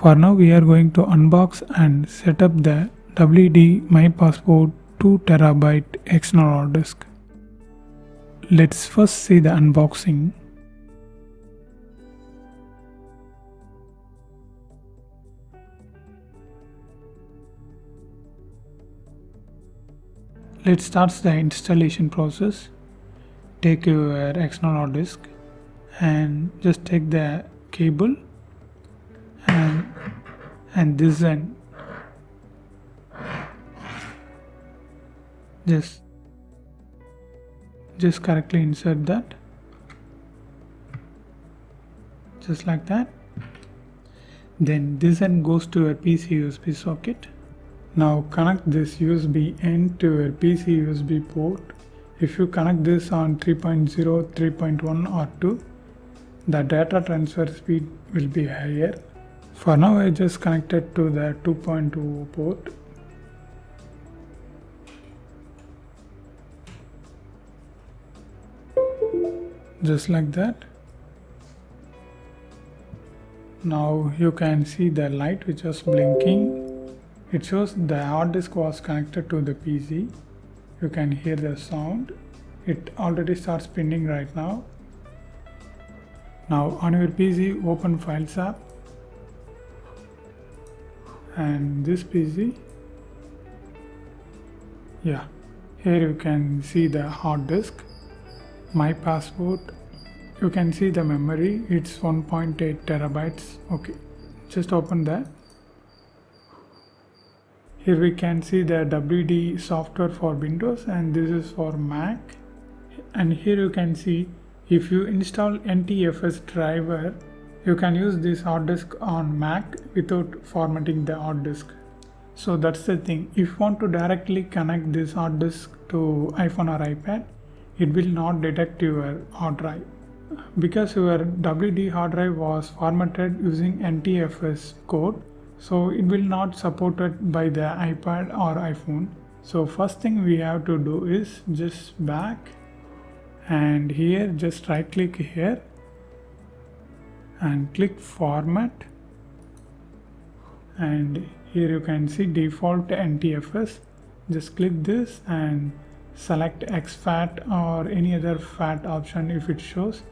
For now we are going to unbox and set up the WD My Passport 2 TB external hard disk. Let's first see the unboxing. Let's start the installation process. Take your external hard disk and just take the cable and this end. Just correctly insert that, just like that. Then this end goes to your PC USB socket. Now connect this USB end to your PC USB port. If you connect this on 3.0, 3.1 or 2, the data transfer speed will be higher. For now I just connected to the 2.2 port. Just like that. Now you can see the light which was blinking. It shows the hard disk was connected to the PC. You can hear the sound. It already starts spinning right now. Now on your PC, open Files app. And this PC, here you can see the hard disk, My Passport. You can see the memory, it's 1.8 TB. Okay, just open that. Here we can see the WD software for Windows and this is for Mac. And here you can see if you install NTFS driver, you can use this hard disk on Mac without formatting the hard disk. So that's the thing. If you want to directly connect this hard disk to iPhone or iPad, it will not detect your hard drive. Because your WD hard drive was formatted using NTFS code, so it will not supported by the iPad or iPhone. So first thing we have to do is just back, and here just right click here and click format, and here you can see default NTFS. Just click this and select exFAT or any other FAT option if it shows.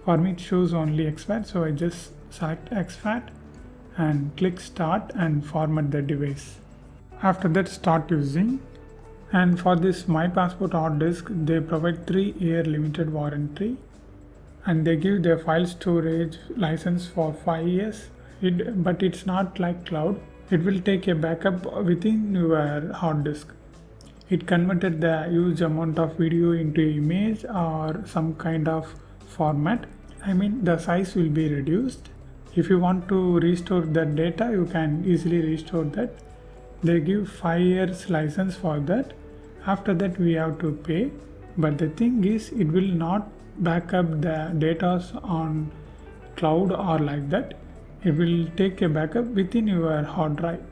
For me it shows only exFAT, so I just select exFAT and click start and format the device. After that, start using. And for this My Passport hard disk, they provide 3-year limited warranty and they give the file storage license for 5 years. But it's not like cloud. It will take a backup within your hard disk. It converted the huge amount of video into image or some kind of format. I mean, the size will be reduced. If you want to restore that data, you can easily restore that. They give 5 years license for that. After that we have to pay. But the thing is, it will not back up the data on cloud or like that. It will take a backup within your hard drive.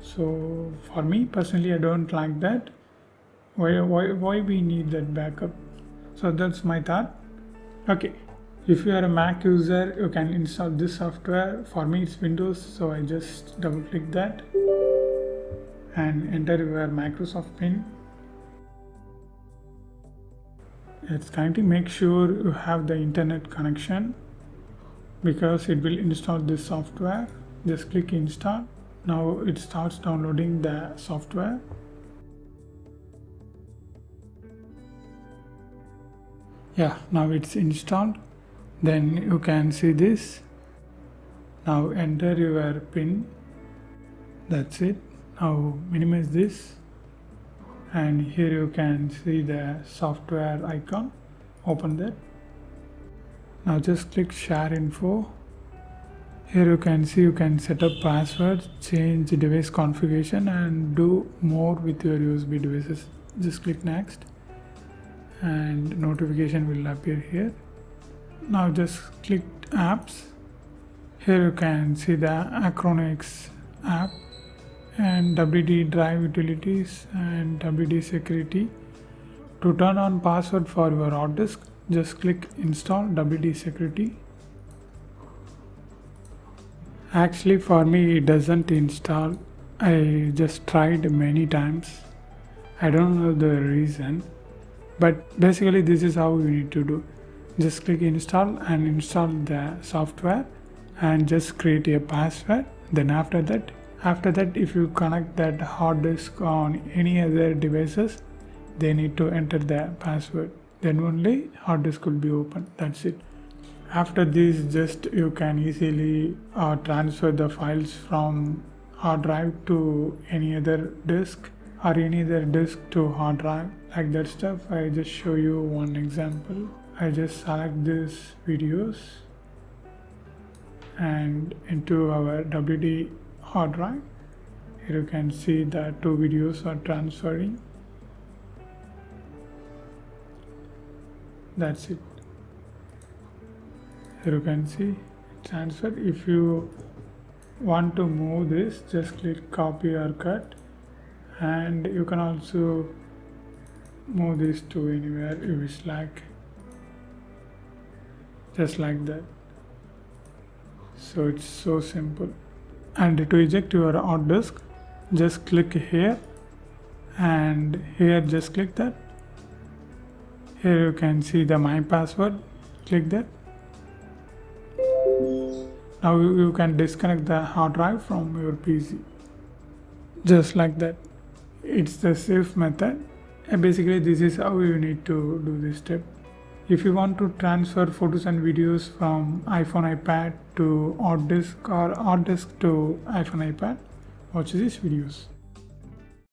So for me personally, I don't like that. Why we need that backup? So that's my thought. Okay, if you are a Mac user, you can install this software. For me it's Windows, so I just double click that and enter your Microsoft PIN. It's kindly make sure you have the internet connection because it will install this software. Just click install. Now it starts downloading the software. Yeah, now it's installed. Then you can see this. Now enter your PIN. That's it. Now minimize this. And here you can see the software icon. Open that. Now just click share info. Here you can see you can set up passwords, change device configuration and do more with your USB devices. Just click next and notification will appear here. Now just click apps. Here you can see the Acronix app and WD drive utilities and WD security. To turn on password for your hard disk, just click install WD security. Actually, for me, it doesn't install. I just tried many times. I don't know the reason, but basically, this is how you need to do. Just click install and install the software, and just create a password. Then after that, if you connect that hard disk on any other devices, they need to enter the password. Then only hard disk will be open. That's it. After this, just you can easily transfer the files from hard drive to any other disk, or any other disk to hard drive, like that stuff. I just show you one example. I just select these videos and into our WD hard drive. Here you can see that 2 videos are transferring. That's it. Here you can see transfer. If you want to move this, just click copy or cut, and you can also move this to anywhere you wish, like just like that. So it's so simple. And to eject your hard disk, just click here, and here just click that. Here you can see the my password. Click that. Now you can disconnect the hard drive from your PC. Just like that. It's the safe method. And basically, this is how you need to do this step. If you want to transfer photos and videos from iPhone iPad to hard disk, or hard disk to iPhone iPad, watch these videos.